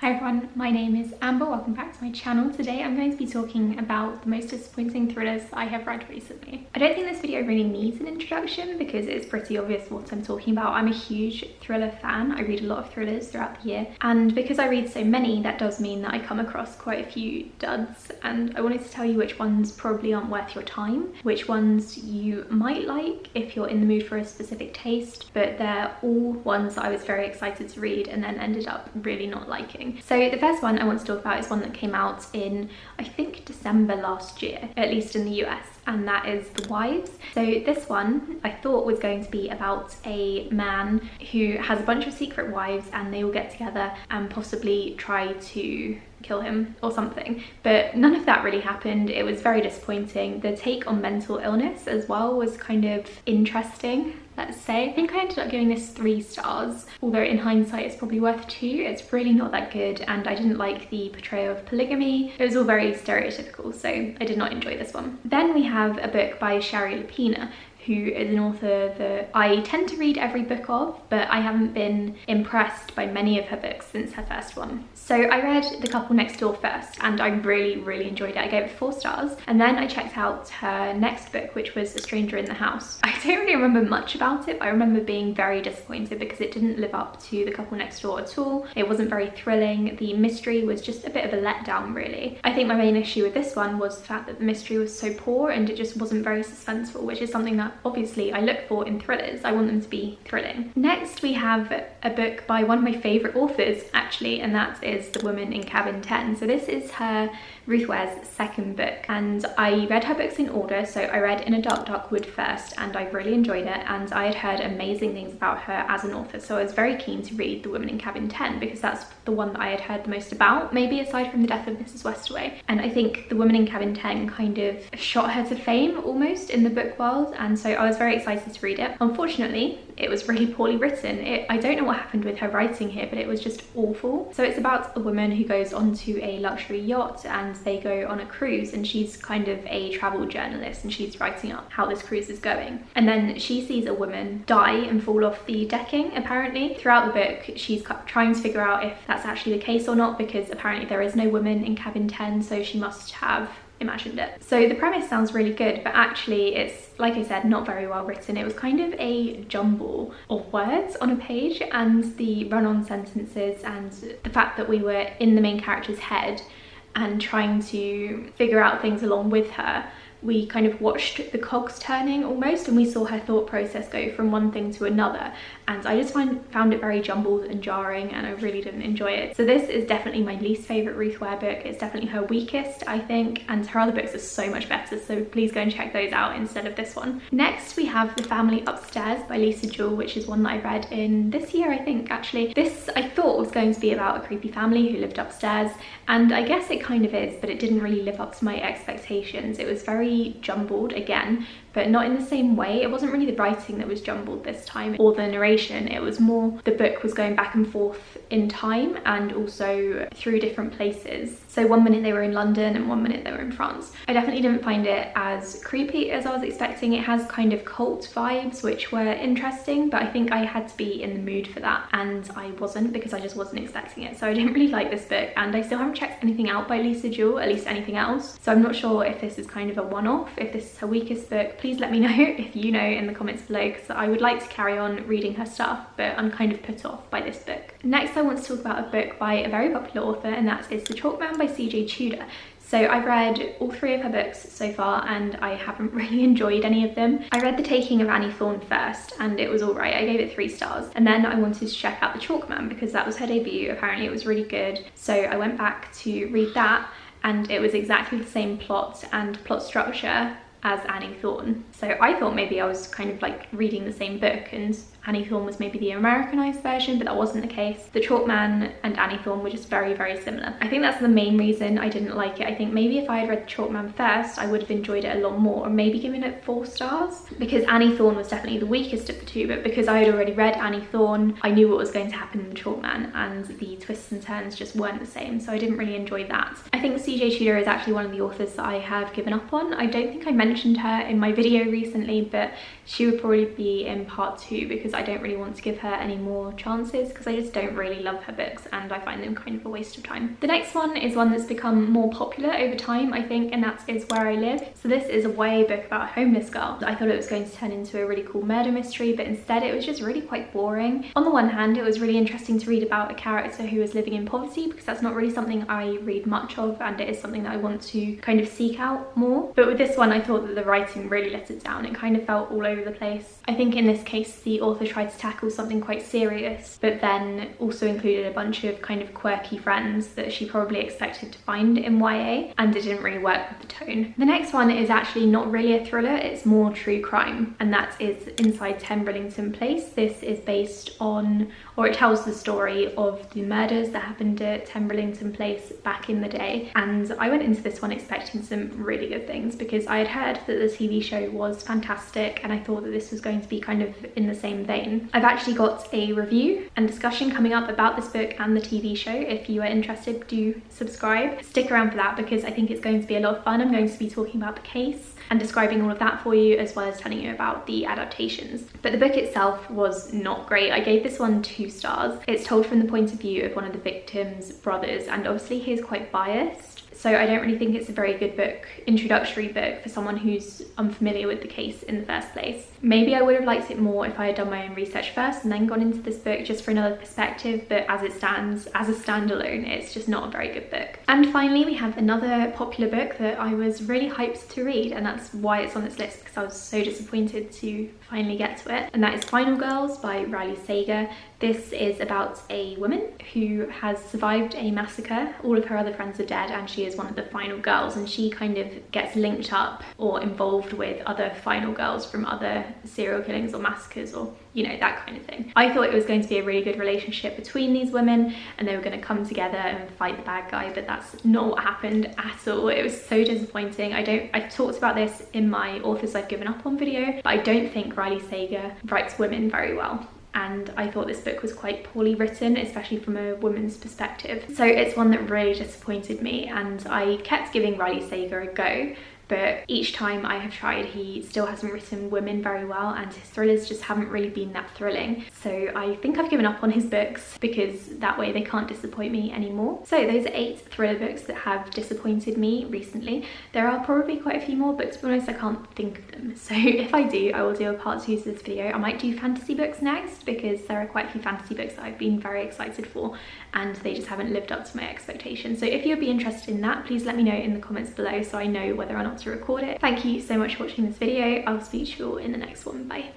Hi everyone, my name is Amber, welcome back to my channel. Today I'm going to be talking about the most disappointing thrillers I have read recently. I don't think this video really needs an introduction because it's pretty obvious what I'm talking about. I'm a huge thriller fan. I read a lot of thrillers throughout the year, and because I read so many, that does mean that I come across quite a few duds, and I wanted to tell you which ones probably aren't worth your time, which ones you might like if you're in the mood for a specific taste, but they're all ones that I was very excited to read and then ended up really not liking. So the first one I want to talk about is one that came out in, I think, December last year, at least in the US, and that is The Wives. So this one I thought was going to be about a man who has a bunch of secret wives and they all get together and possibly try to kill him or something, but none of that really happened. It was very disappointing. The take on mental illness as well was kind of interesting, let's say. I think I ended up giving this 3 stars, although in hindsight it's probably worth 2. It's really not that good, and I didn't like the portrayal of polygamy. It was all very stereotypical, so I did not enjoy this one. Then we have a book by Shari Lapina, who is an author that I tend to read every book of, but I haven't been impressed by many of her books since her first one. So I read The Couple Next Door first, and I really enjoyed it. I gave it 4 stars, and then I checked out her next book, which was A Stranger in the House. I don't really remember much about it, but I remember being very disappointed because it didn't live up to The Couple Next Door at all. It wasn't very thrilling. The mystery was just a bit of a letdown, really. I think my main issue with this one was the fact that the mystery was so poor and it just wasn't very suspenseful, which is something that obviously I look for in thrillers. I want them to be thrilling. Next we have a book by one of my favourite authors actually, and that is The Woman in Cabin 10. So this is her, Ruth Ware's, second book, and I read her books in order. So I read In a Dark Dark Wood first, and I really enjoyed it, and I had heard amazing things about her as an author, so I was very keen to read The Woman in Cabin 10 because that's the one that I had heard the most about, maybe aside from The Death of Mrs. Westaway. And I think The Woman in Cabin 10 kind of shot her to fame almost in the book world, and so I was very excited to read it. Unfortunately, it was really poorly written. I don't know what happened with her writing here, but it was just awful. So it's about a woman who goes onto a luxury yacht and they go on a cruise, and she's kind of a travel journalist and she's writing up how this cruise is going. And then she sees a woman die and fall off the decking, apparently. Throughout the book, she's trying to figure out if that's actually the case or not, because apparently there is no woman in cabin 10, so she must have imagined it. So the premise sounds really good, but actually it's, like I said, not very well written. It was kind of a jumble of words on a page, and the run-on sentences and the fact that we were in the main character's head and trying to figure out things along with her, we kind of watched the cogs turning almost, and we saw her thought process go from one thing to another, and I just found it very jumbled and jarring, and I really didn't enjoy it. So this is definitely my least favourite Ruth Ware book. It's definitely her weakest, I think, and her other books are so much better, so please go and check those out instead of this one. Next we have The Family Upstairs by Lisa Jewell, which is one that I read in this year, I think, actually. This I thought was going to be about a creepy family who lived upstairs, and I guess it kind of is, but it didn't really live up to my expectations. It was very jumbled again, but not in the same way. It wasn't really the writing that was jumbled this time or the narration. It was more the book was going back and forth in time and also through different places. So one minute they were in London and one minute they were in France. I definitely didn't find it as creepy as I was expecting. It has kind of cult vibes, which were interesting, but I think I had to be in the mood for that, and I wasn't, because I just wasn't expecting it. So I didn't really like this book, and I still haven't checked anything out by Lisa Jewell, at least anything else. So I'm not sure if this is kind of a one-off, if this is her weakest book. Please let me know if you know in the comments below, because I would like to carry on reading her stuff, but I'm kind of put off by this book. Next I want to talk about a book by a very popular author, and that is The Chalkboard by CJ Tudor. So I've read all 3 of her books so far, and I haven't really enjoyed any of them. I read The Taking of Annie Thorne first, and it was alright. I gave it 3 stars. And then I wanted to check out The Chalkman because that was her debut. Apparently it was really good. So I went back to read that, and it was exactly the same plot and plot structure as Annie Thorne. So I thought maybe I was kind of like reading the same book, and Annie Thorne was maybe the Americanized version, but that wasn't the case. The Chalkman and Annie Thorne were just very similar. I think that's the main reason I didn't like it. I think maybe if I had read The Chalkman first, I would have enjoyed it a lot more, or maybe given it 4 stars, because Annie Thorne was definitely the weakest of the 2, but because I had already read Annie Thorne, I knew what was going to happen in The Chalkman, and the twists and turns just weren't the same, so I didn't really enjoy that. I think CJ Tudor is actually one of the authors that I have given up on. I don't think I mentioned her in my video recently, but she would probably be in part 2 because because I don't really want to give her any more chances because I just don't really love her books and I find them kind of a waste of time. The next one is one that's become more popular over time, I think, and that is Where I Live. So this is a YA book about a homeless girl. I thought it was going to turn into a really cool murder mystery, but instead it was just really quite boring. On the one hand, it was really interesting to read about a character who was living in poverty because that's not really something I read much of, and it is something that I want to kind of seek out more. But with this one, I thought that the writing really let it down. It kind of felt all over the place. I think in this case, the author tried to tackle something quite serious, but then also included a bunch of kind of quirky friends that she probably expected to find in YA, and it didn't really work with the tone. The next one is actually not really a thriller, it's more true crime, and that is Inside Timlington Place. This is based on, or it tells the story of the murders that happened at Timlington Place back in the day, and I went into this one expecting some really good things because I had heard that the TV show was fantastic and I thought that this was going to be kind of in the same vein. I've actually got a review and discussion coming up about this book and the TV show. If you are interested, do subscribe. Stick around for that because I think it's going to be a lot of fun. I'm going to be talking about the case and describing all of that for you, as well as telling you about the adaptations. But the book itself was not great. I gave this one 2 stars. It's told from the point of view of one of the victims' brothers, and obviously he is quite biased. So I don't really think it's a very good book, introductory book for someone who's unfamiliar with the case in the first place. Maybe I would have liked it more if I had done my own research first and then gone into this book just for another perspective, but as it stands, as a standalone, it's just not a very good book. And finally, we have another popular book that I was really hyped to read, and that's why it's on this list, because I was so disappointed to finally get to it, and that is Final Girls by Riley Sager. This is about a woman who has survived a massacre. All of her other friends are dead and she is one of the final girls, and she kind of gets linked up or involved with other final girls from other serial killings or massacres, or you know, that kind of thing. I thought it was going to be a really good relationship between these women and they were going to come together and fight the bad guy, but that's not what happened at all. It was so disappointing. I've talked about this in my Authors I've Given Up on video, but I don't think Riley Sager writes women very well. And I thought this book was quite poorly written, especially from a woman's perspective. So it's one that really disappointed me, and I kept giving Riley Sager a go, but each time I have tried, he still hasn't written women very well, and his thrillers just haven't really been that thrilling. So I think I've given up on his books because that way they can't disappoint me anymore. So those are 8 thriller books that have disappointed me recently. There are probably quite a few more, but to be honest, I can't think of them. So if I do, I will do a part 2 to this video. I might do fantasy books next because there are quite a few fantasy books that I've been very excited for and they just haven't lived up to my expectations. So if you'd be interested in that, please let me know in the comments below so I know whether or not to record it. Thank you so much for watching this video. I'll speak to you all in the next one. Bye.